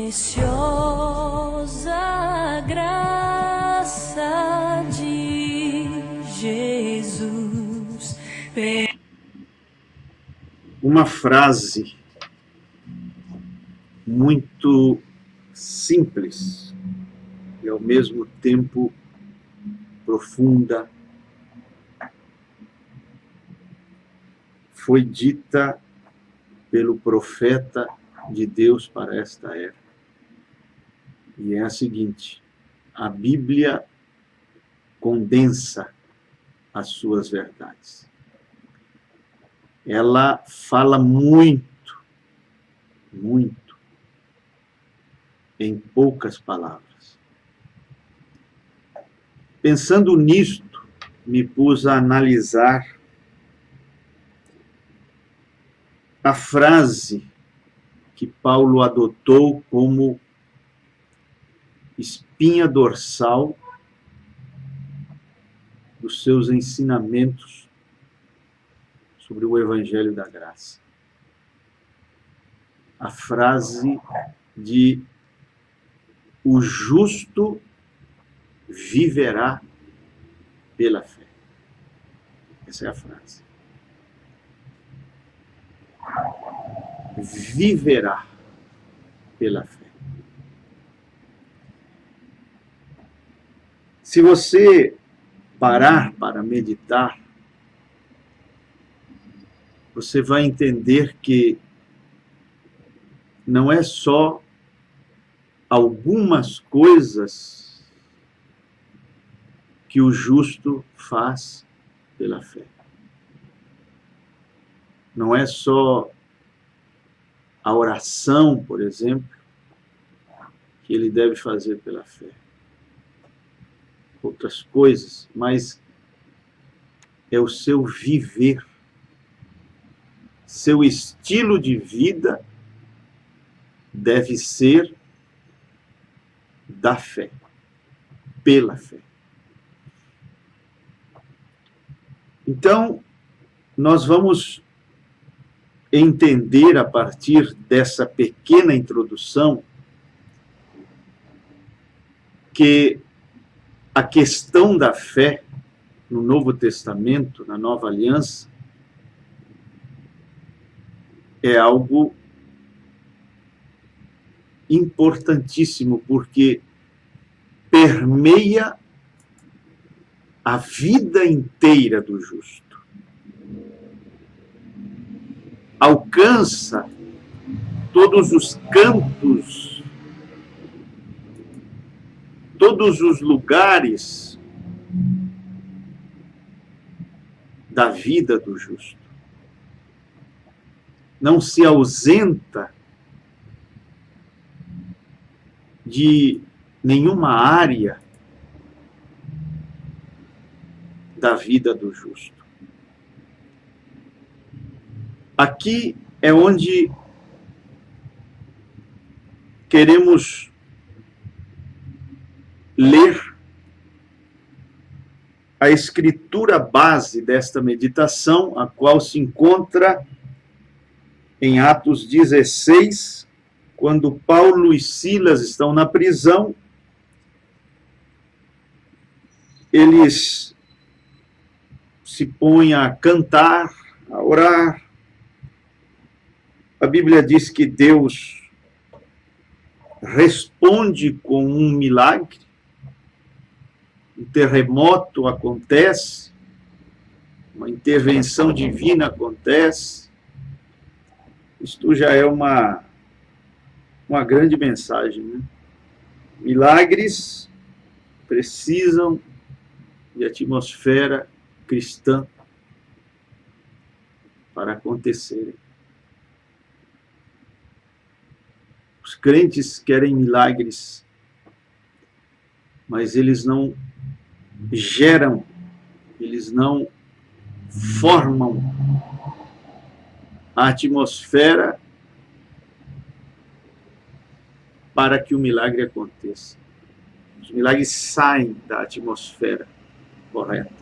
preciosa graça de Jesus. Uma frase muito simples e ao mesmo tempo profunda foi dita pelo profeta de Deus para esta era. E é a seguinte: a Bíblia condensa as suas verdades. Ela fala muito, muito, em poucas palavras. Pensando nisto, me pus a analisar a frase que Paulo adotou como espinha dorsal dos seus ensinamentos sobre o Evangelho da Graça. A frase de o justo viverá pela fé. Essa é a frase. Viverá pela fé. Se você parar para meditar, você vai entender que não é só algumas coisas que o justo faz pela fé. Não é só a oração, por exemplo, que ele deve fazer pela fé. Outras coisas, mas é o seu viver, seu estilo de vida deve ser da fé, pela fé. Então, nós vamos entender a partir dessa pequena introdução que a questão da fé no Novo Testamento, na Nova Aliança, é algo importantíssimo, porque permeia a vida inteira do justo. Alcança todos os campos, todos os lugares da vida do justo. Não se ausenta de nenhuma área da vida do justo. Aqui é onde queremos ler a escritura base desta meditação, a qual se encontra em Atos 16, quando Paulo e Silas estão na prisão. Eles se põem a cantar, a orar. A Bíblia diz que Deus responde com um milagre, um terremoto acontece, uma intervenção divina acontece. Isto já é uma grande mensagem, né? Milagres precisam de atmosfera cristã para acontecerem. Os crentes querem milagres, mas eles não geram, eles não formam a atmosfera para que o milagre aconteça. Os milagres saem da atmosfera correta,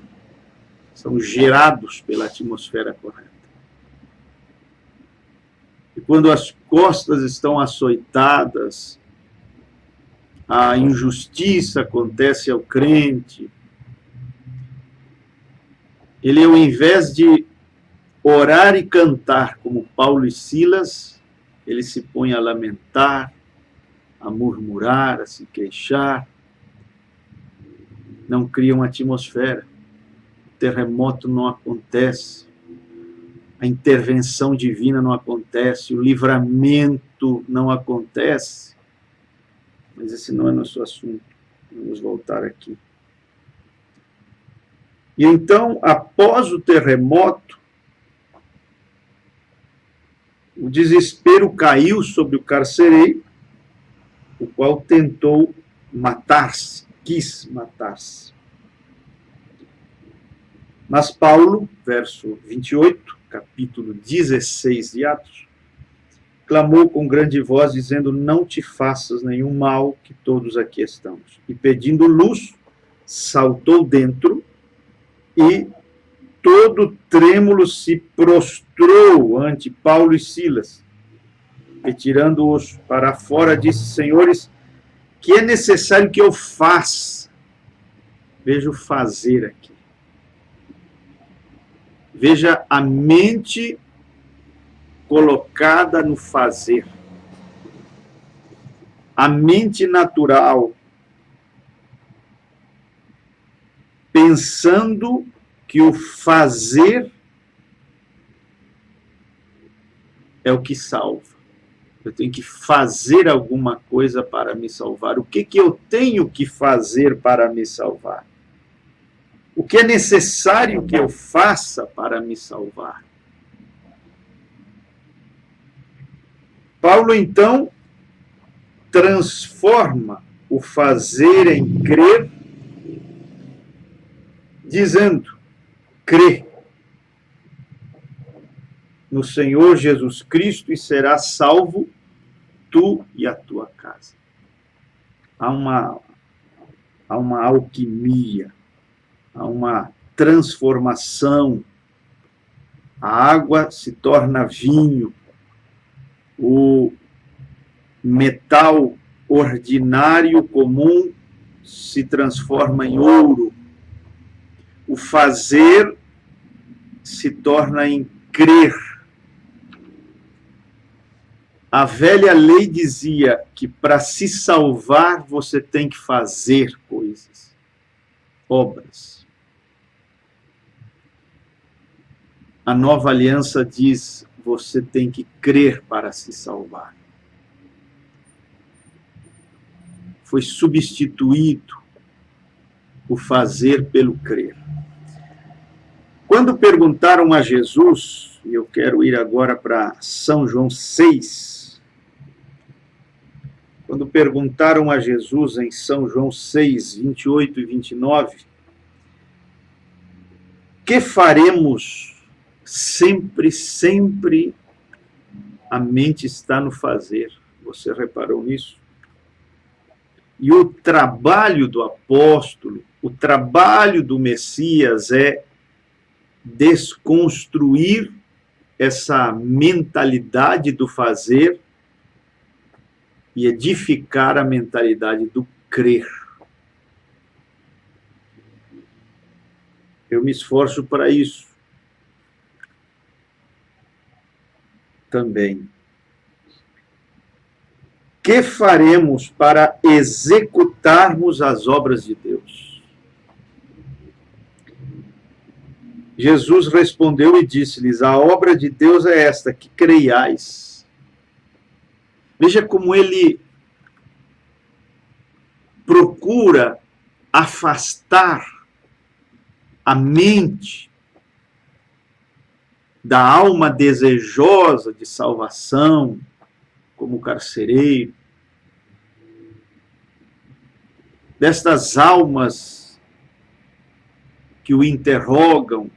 são gerados pela atmosfera correta. E quando as costas estão açoitadas, a injustiça acontece ao crente, ele, ao invés de orar e cantar como Paulo e Silas, ele se põe a lamentar, a murmurar, a se queixar, não cria uma atmosfera, o terremoto não acontece, a intervenção divina não acontece, o livramento não acontece. Mas esse não é nosso assunto, vamos voltar aqui. E então, após o terremoto, o desespero caiu sobre o carcereiro, o qual tentou matar-se, quis matar-se. Mas Paulo, verso 28, capítulo 16 de Atos, clamou com grande voz, dizendo: não te faças nenhum mal, que todos aqui estamos. E pedindo luz, saltou dentro, e todo trêmulo se prostrou ante Paulo e Silas. E tirando-os para fora, disse: senhores, que é necessário que eu faça? Veja o fazer aqui. Veja a mente colocada no fazer. A mente natural, pensando que o fazer é o que salva. Eu tenho que fazer alguma coisa para me salvar. O que eu tenho que fazer para me salvar? O que é necessário que eu faça para me salvar? Paulo, então, transforma o fazer em crer, dizendo: crê no Senhor Jesus Cristo e serás salvo, tu e a tua casa. Há uma alquimia, há uma transformação. A água se torna vinho, o metal ordinário, comum, se transforma em ouro. O fazer se torna em crer. A velha lei dizia que para se salvar você tem que fazer coisas, obras. A nova aliança diz: você tem que crer para se salvar. Foi substituído o fazer pelo crer. Quando perguntaram a Jesus, e eu quero ir agora para São João 6, quando perguntaram a Jesus em São João 6, 28 e 29, que faremos? Sempre a mente está no fazer. Você reparou nisso? E o trabalho do apóstolo, o trabalho do Messias é desconstruir essa mentalidade do fazer e edificar a mentalidade do crer. Eu me esforço para isso também. Que faremos para executarmos as obras de Deus? Jesus respondeu e disse-lhes: a obra de Deus é esta, que creiais. Veja como ele procura afastar a mente da alma desejosa de salvação, como carcereiro, destas almas que o interrogam,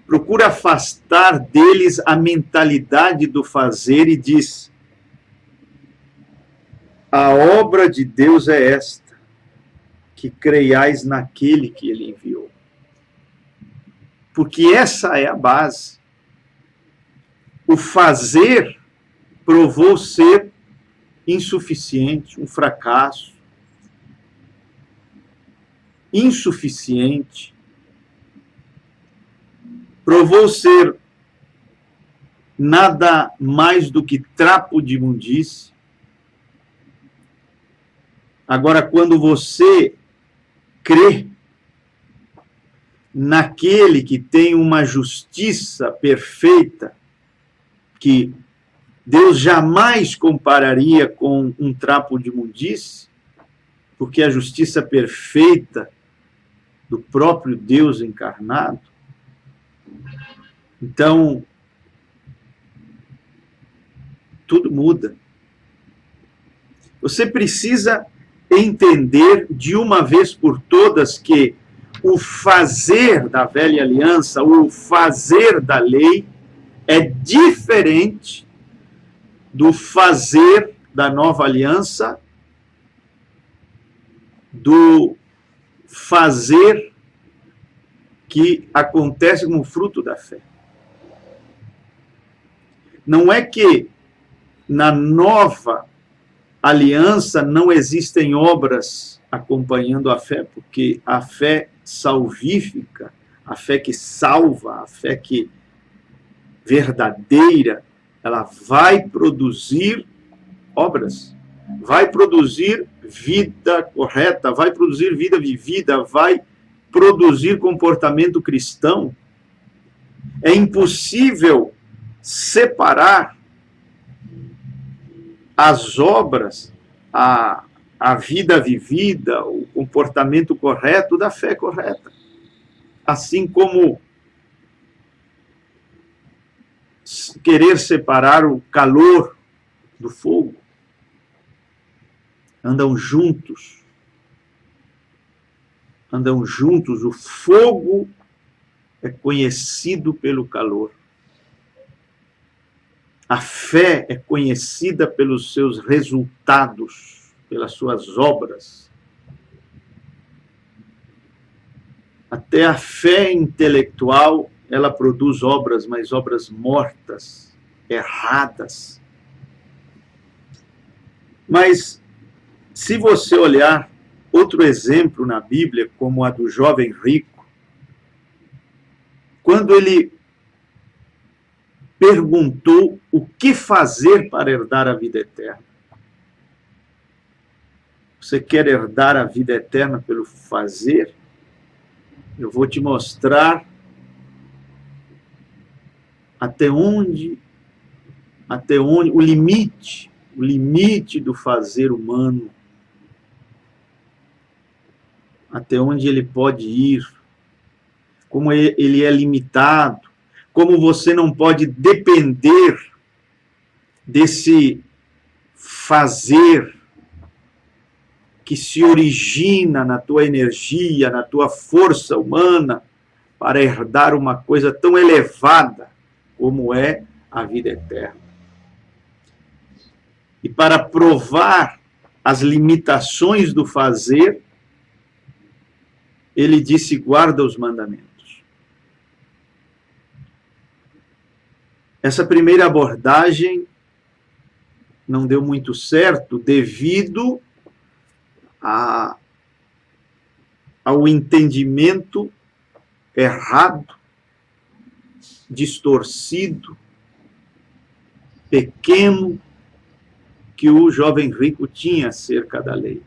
procura afastar deles a mentalidade do fazer e diz: a obra de Deus é esta, que creiais naquele que ele enviou. Porque essa é a base. O fazer provou ser insuficiente, um fracasso. insuficiente, provou ser nada mais do que trapo de imundície. Agora, quando você crê naquele que tem uma justiça perfeita, que Deus jamais compararia com um trapo de imundície, porque a justiça perfeita do próprio Deus encarnado. Então, tudo muda. Você precisa entender de uma vez por todas que o fazer da velha aliança, o fazer da lei, é diferente do fazer da nova aliança, do fazer que acontece como fruto da fé. Não é que na nova aliança não existem obras acompanhando a fé, porque a fé salvífica, a fé que salva, a fé que verdadeira, ela vai produzir obras, vai produzir vida correta, vai produzir vida vivida, vai produzir comportamento cristão. É impossível separar as obras, a vida vivida, o comportamento correto da fé correta. Assim como querer separar o calor do fogo. Andam juntos. Andam juntos. O fogo é conhecido pelo calor. A fé é conhecida pelos seus resultados, pelas suas obras. Até a fé intelectual, ela produz obras, mas obras mortas, erradas. Mas, se você olhar outro exemplo na Bíblia, como a do jovem rico, quando ele perguntou o que fazer para herdar a vida eterna. Você quer herdar a vida eterna pelo fazer? Eu vou te mostrar até onde o limite do fazer humano, até onde ele pode ir, como ele é limitado, como você não pode depender desse fazer que se origina na tua energia, na tua força humana, para herdar uma coisa tão elevada como é a vida eterna. E para provar as limitações do fazer, ele disse: guarda os mandamentos. Essa primeira abordagem não deu muito certo devido ao entendimento errado, distorcido, pequeno, que o jovem rico tinha acerca da lei.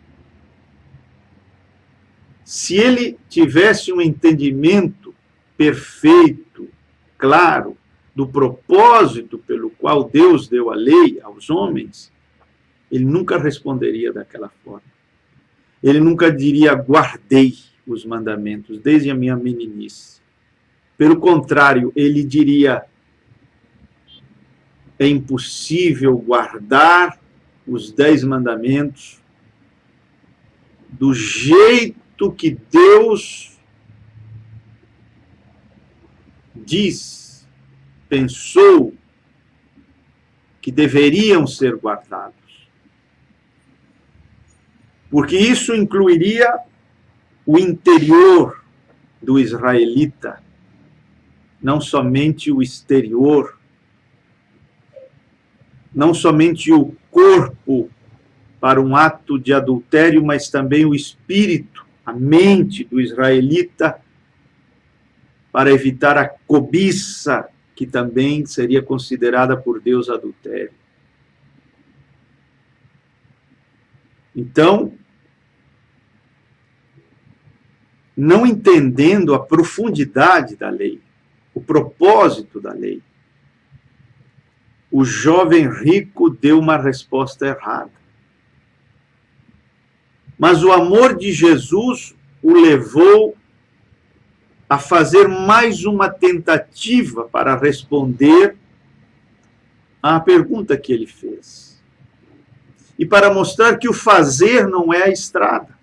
Se ele tivesse um entendimento perfeito, claro, do propósito pelo qual Deus deu a lei aos homens, ele nunca responderia daquela forma. Ele nunca diria: guardei os mandamentos desde a minha meninice. Pelo contrário, ele diria: é impossível guardar os 10 mandamentos do jeito que Deus pensou que deveriam ser guardados. Porque isso incluiria o interior do israelita, não somente o exterior, não somente o corpo para um ato de adultério, mas também o espírito, a mente do israelita para evitar a cobiça, que também seria considerada por Deus adultério. Então, não entendendo a profundidade da lei, o propósito da lei, o jovem rico deu uma resposta errada. Mas o amor de Jesus o levou a fazer mais uma tentativa para responder à pergunta que ele fez. E para mostrar que o fazer não é a estrada,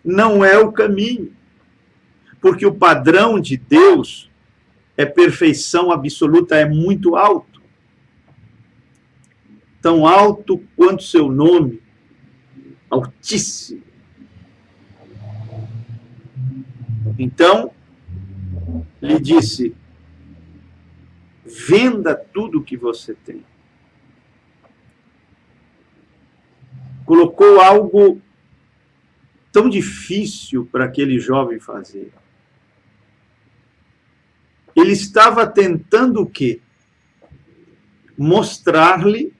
não é o caminho, porque o padrão de Deus é perfeição absoluta, é muito alto. Tão alto quanto seu nome, altíssimo. Então, lhe disse, venda tudo o que você tem. Colocou algo tão difícil para aquele jovem fazer. Ele estava tentando o quê? Mostrar-lhe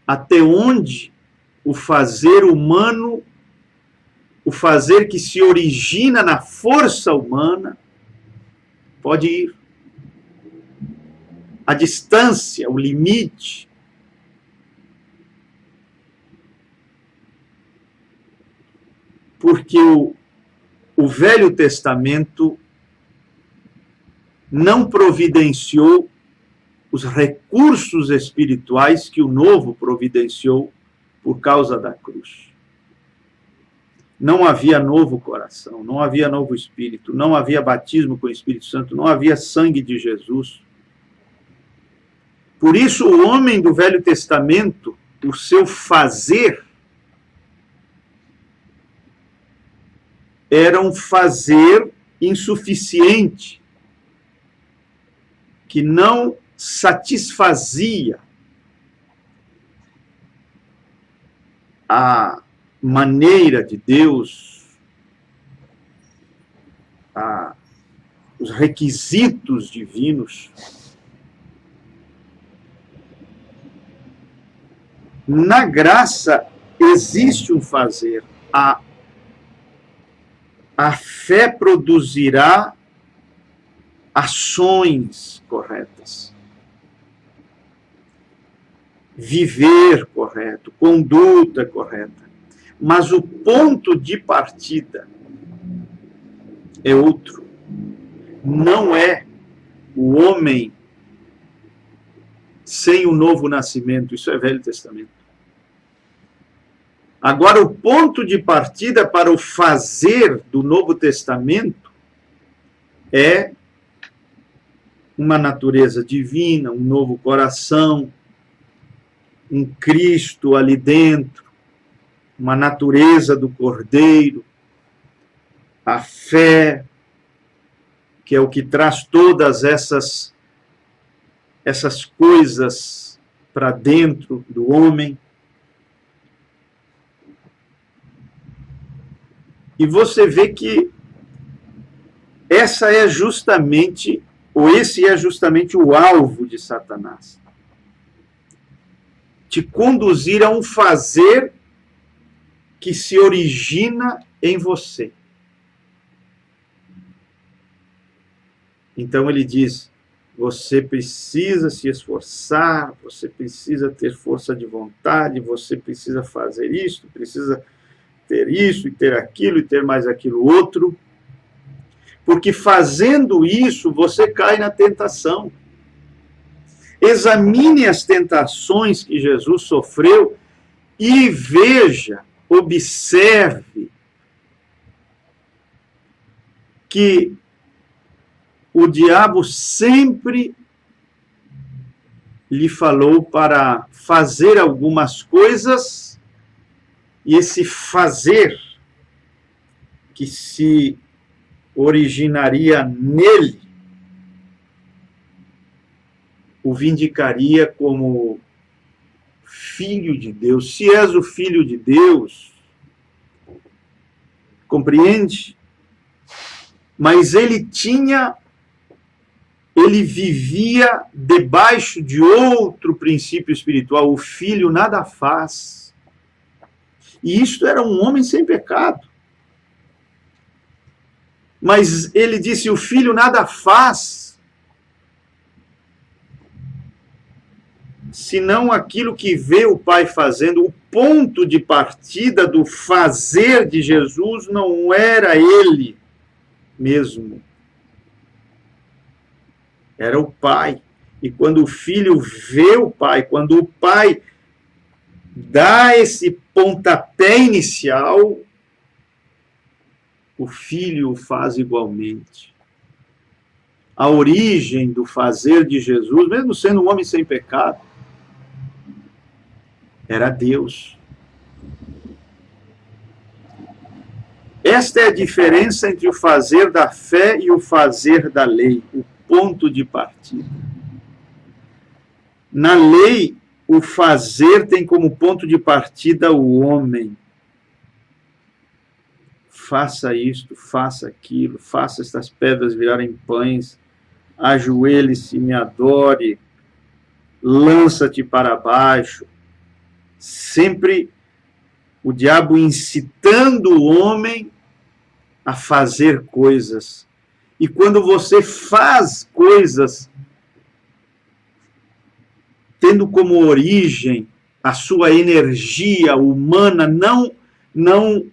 até onde o fazer humano, o fazer que se origina na força humana, pode ir. A distância, o limite. Porque o Velho Testamento não providenciou os recursos espirituais que o Novo providenciou por causa da cruz. Não havia novo coração, não havia novo espírito, não havia batismo com o Espírito Santo, não havia sangue de Jesus. Por isso, o homem do Velho Testamento, o seu fazer, era um fazer insuficiente, que não satisfazia a maneira de Deus, os requisitos divinos. Na graça existe um fazer. A fé produzirá ações corretas. Viver correto, conduta correta. Mas o ponto de partida é outro. Não é o homem sem o novo nascimento. Isso é Velho Testamento. Agora, o ponto de partida para o fazer do Novo Testamento é uma natureza divina, um novo coração, um Cristo ali dentro, uma natureza do Cordeiro, a fé, que é o que traz todas essas coisas para dentro do homem. E você vê que esse é justamente o alvo de Satanás. Te conduzir a um fazer que se origina em você. Então ele diz, você precisa se esforçar, você precisa ter força de vontade, você precisa fazer isso, precisa ter isso e ter aquilo e ter mais aquilo outro. Porque fazendo isso, você cai na tentação. Examine as tentações que Jesus sofreu e veja, observe que o diabo sempre lhe falou para fazer algumas coisas e esse fazer que se originaria nele o vindicaria como filho de Deus. Se és o filho de Deus, compreende? Mas ele vivia debaixo de outro princípio espiritual. O filho nada faz. E isto era um homem sem pecado. Mas ele disse, o filho nada faz, senão aquilo que vê o Pai fazendo. O ponto de partida do fazer de Jesus não era ele mesmo. Era o Pai. E quando o filho vê o Pai, quando o Pai dá esse pontapé inicial, o filho o faz igualmente. A origem do fazer de Jesus, mesmo sendo um homem sem pecado, era Deus. Esta é a diferença entre o fazer da fé e o fazer da lei, o ponto de partida. Na lei, o fazer tem como ponto de partida o homem. Faça isto, faça aquilo, faça estas pedras virarem pães, ajoelhe-se e me adore, lança-te para baixo. Sempre o diabo incitando o homem a fazer coisas. E quando você faz coisas, tendo como origem a sua energia humana, não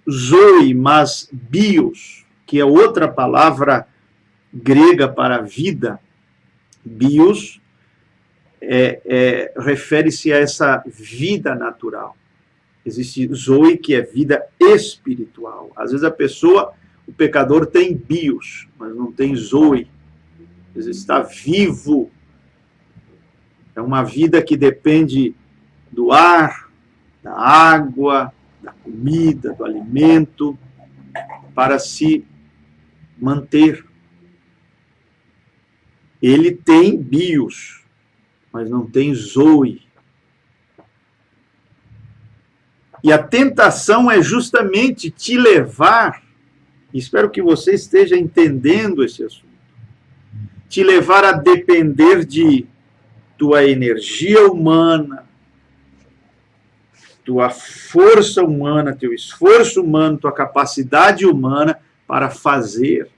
zoe, mas bios, que é outra palavra grega para vida. Bios refere-se a essa vida natural. Existe zoe, que é vida espiritual. Às vezes o pecador tem bios, mas não tem zoe. Às vezes está vivo. É uma vida que depende do ar, da água, da comida, do alimento, para se manter. Ele tem bios, mas não tem zoe. E a tentação é justamente te levar, espero que você esteja entendendo esse assunto, te levar a depender de tua energia humana, tua força humana, teu esforço humano, tua capacidade humana para fazer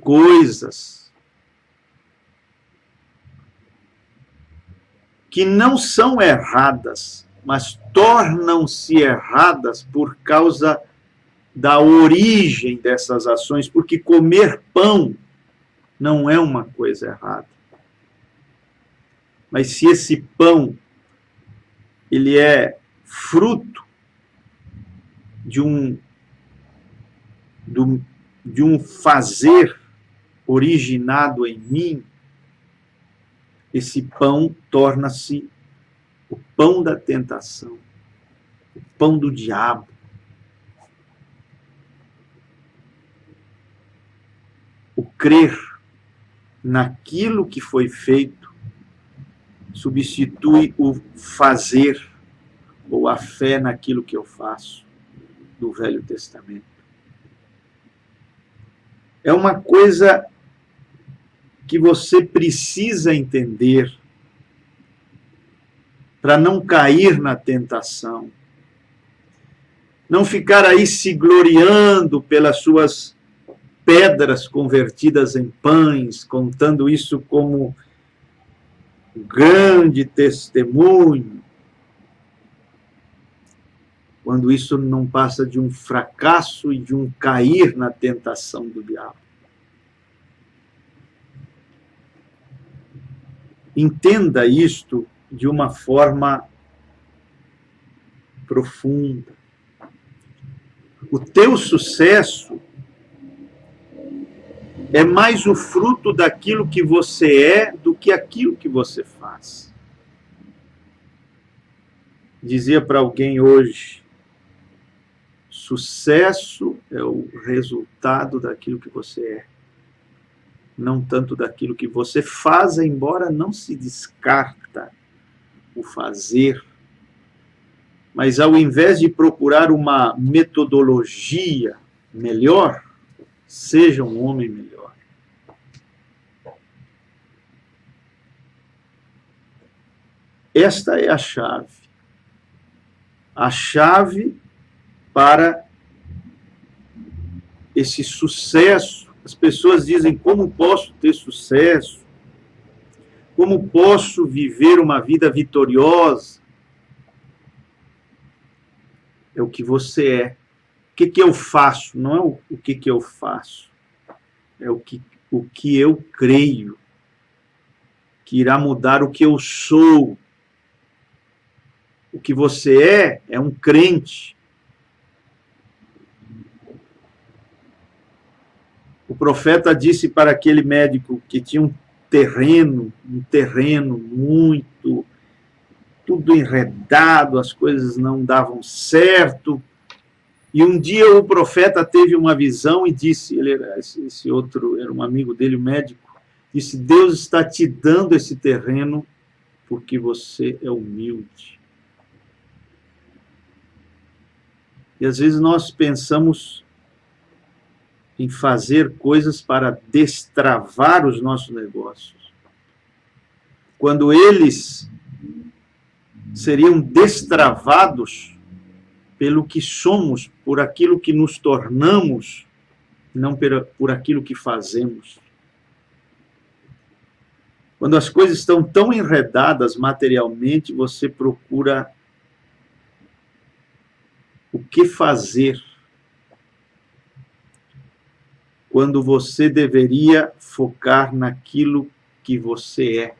coisas que não são erradas, mas tornam-se erradas por causa da origem dessas ações, porque comer pão não é uma coisa errada. Mas se esse pão ele é fruto de um fazer originado em mim, esse pão torna-se o pão da tentação, o pão do diabo. O crer naquilo que foi feito substitui o fazer ou a fé naquilo que eu faço do Velho Testamento. É uma coisa que você precisa entender para não cair na tentação. Não ficar aí se gloriando pelas suas pedras convertidas em pães, contando isso como um grande testemunho, quando isso não passa de um fracasso e de um cair na tentação do diabo. Entenda isto de uma forma profunda. O teu sucesso é mais o fruto daquilo que você é do que aquilo que você faz. Dizia para alguém hoje, sucesso é o resultado daquilo que você é, não tanto daquilo que você faz, embora não se descarta o fazer, Mas ao invés de procurar uma metodologia melhor, seja um homem melhor. Esta é a chave. A chave para esse sucesso. As pessoas dizem: como posso ter sucesso? Como posso viver uma vida vitoriosa? É o que você é. O que eu faço? Não é o que eu faço. É o que eu creio que irá mudar o que eu sou. O que você é um crente. O profeta disse para aquele médico que tinha um terreno muito, tudo enredado, as coisas não davam certo. E um dia o profeta teve uma visão e disse, esse outro era um amigo dele, o médico, disse: Deus está te dando esse terreno porque você é humilde. E às vezes nós pensamos em fazer coisas para destravar os nossos negócios, quando eles seriam destravados pelo que somos, por aquilo que nos tornamos, não por aquilo que fazemos. Quando as coisas estão tão enredadas materialmente, você procura o que fazer, quando você deveria focar naquilo que você é.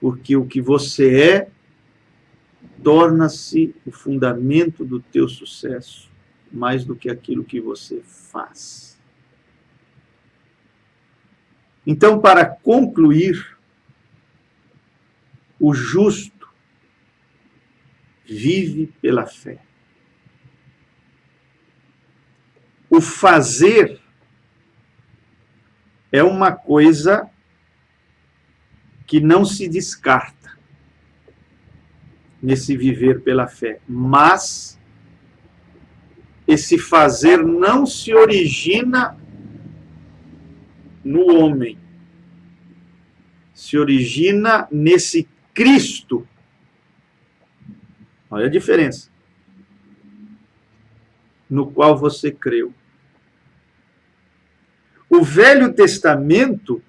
Porque o que você é torna-se o fundamento do teu sucesso, mais do que aquilo que você faz. Então, para concluir, o justo vive pela fé. O fazer é uma coisa que não se descarta nesse viver pela fé, mas esse fazer não se origina no homem, se origina nesse Cristo. Olha a diferença. No qual você creu. O Velho Testamento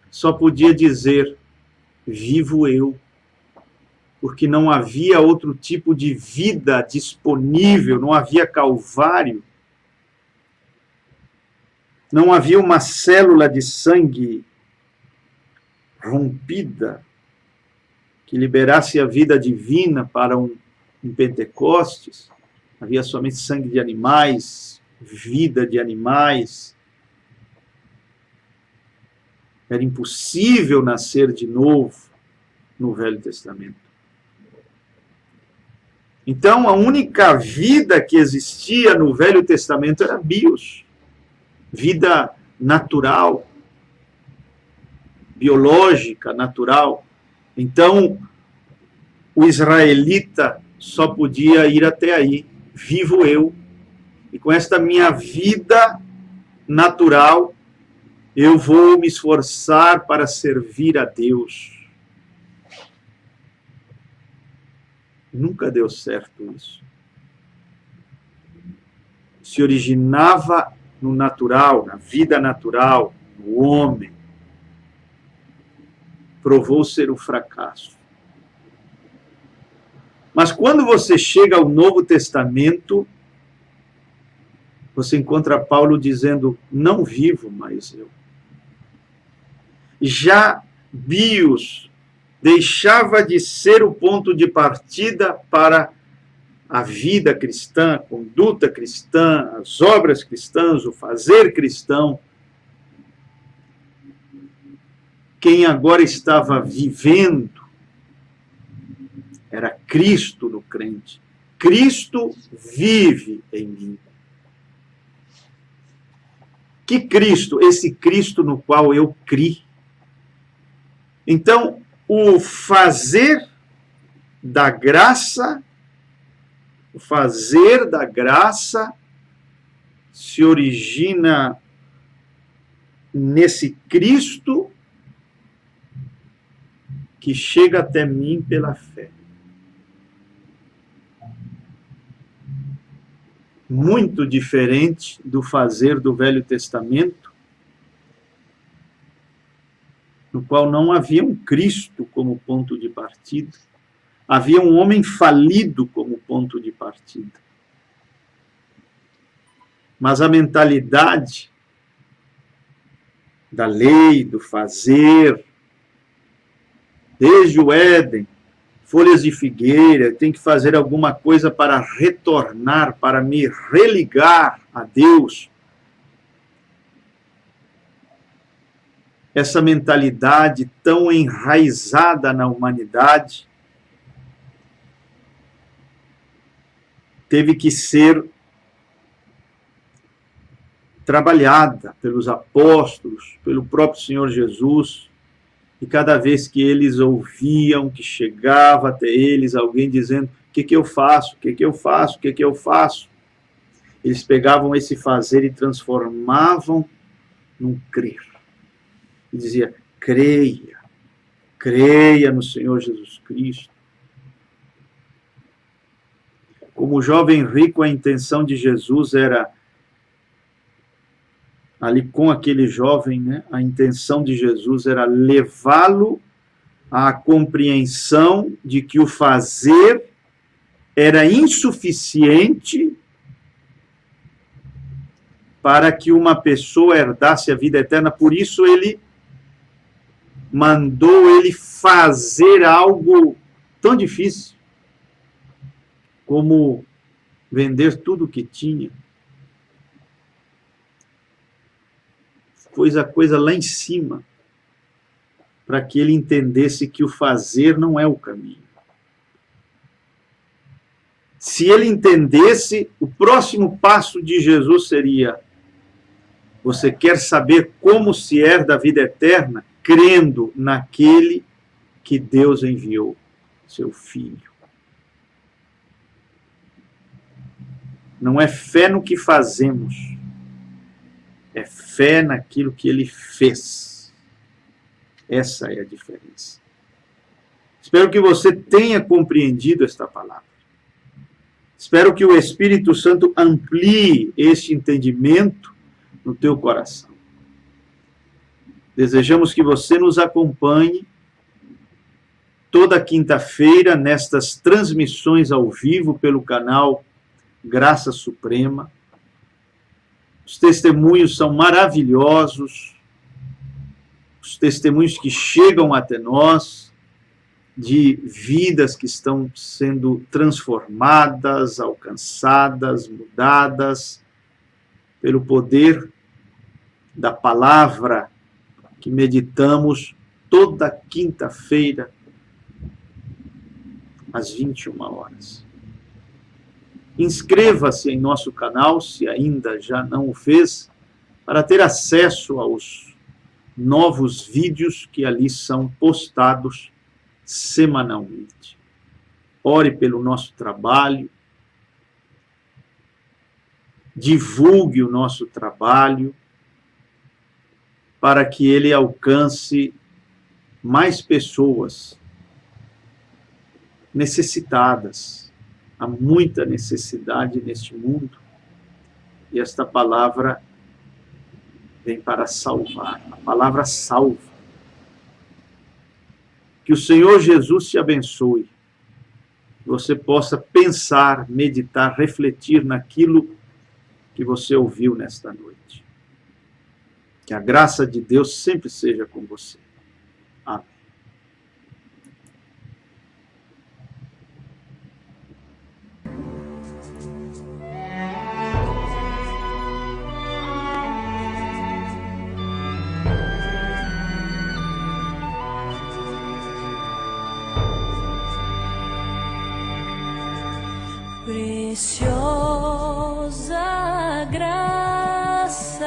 só podia dizer: vivo eu, porque não havia outro tipo de vida disponível, não havia Calvário, não havia uma célula de sangue rompida que liberasse a vida divina para um Pentecostes. Havia somente sangue de animais, vida de animais. Era impossível nascer de novo no Velho Testamento. Então, a única vida que existia no Velho Testamento era bios, vida natural, biológica, natural. Então, o israelita só podia ir até aí, vivo eu, e com esta minha vida natural, eu vou me esforçar para servir a Deus. Nunca deu certo isso. Se originava no natural, na vida natural, no homem. Provou ser um fracasso. Mas quando você chega ao Novo Testamento, você encontra Paulo dizendo: não vivo mais eu. Já bios deixava de ser o ponto de partida para a vida cristã, a conduta cristã, as obras cristãs, o fazer cristão. Quem agora estava vivendo era Cristo no crente. Cristo vive em mim. Que Cristo? Esse Cristo no qual eu criei. Então, o fazer da graça, o fazer da graça se origina nesse Cristo que chega até mim pela fé. Muito diferente do fazer do Velho Testamento, no qual não havia um Cristo como ponto de partida, havia um homem falido como ponto de partida. Mas a mentalidade da lei, do fazer, desde o Éden, folhas de figueira, tem que fazer alguma coisa para retornar, para me religar a Deus. Essa mentalidade tão enraizada na humanidade teve que ser trabalhada pelos apóstolos, pelo próprio Senhor Jesus, e cada vez que eles ouviam que chegava até eles alguém dizendo: o que eu faço? O que eu faço? O que eu faço? Eles pegavam esse fazer e transformavam num crer. E dizia: creia, creia no Senhor Jesus Cristo. Como o jovem rico, a intenção de Jesus era, ali com aquele jovem, né, a intenção de Jesus era levá-lo à compreensão de que o fazer era insuficiente para que uma pessoa herdasse a vida eterna. Por isso ele mandou ele fazer algo tão difícil como vender tudo o que tinha. Pôs a coisa lá em cima, para que ele entendesse que o fazer não é o caminho. Se ele entendesse, o próximo passo de Jesus seria: você quer saber como se herda a vida eterna? Crendo naquele que Deus enviou, seu Filho. Não é fé no que fazemos, é fé naquilo que ele fez. Essa é a diferença. Espero que você tenha compreendido esta palavra. Espero que o Espírito Santo amplie este entendimento no teu coração. Desejamos que você nos acompanhe toda quinta-feira nestas transmissões ao vivo pelo canal Graça Suprema. Os testemunhos são maravilhosos, os testemunhos que chegam até nós, de vidas que estão sendo transformadas, alcançadas, mudadas, pelo poder da palavra que meditamos toda quinta-feira, às 21 horas. Inscreva-se em nosso canal, se ainda já não o fez, para ter acesso aos novos vídeos que ali são postados semanalmente. Ore pelo nosso trabalho, divulgue o nosso trabalho, para que ele alcance mais pessoas necessitadas. Há muita necessidade neste mundo, e esta palavra vem para salvar. A palavra salva. Que o Senhor Jesus te abençoe. Que você possa pensar, meditar, refletir naquilo que você ouviu nesta noite. Que a graça de Deus sempre seja com você. Amém. Preciosa graça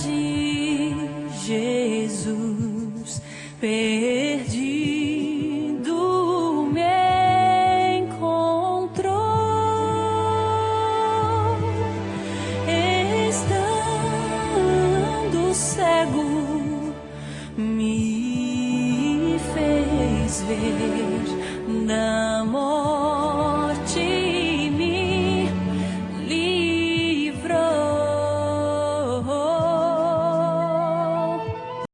de Jesus, perdido meu d'amor.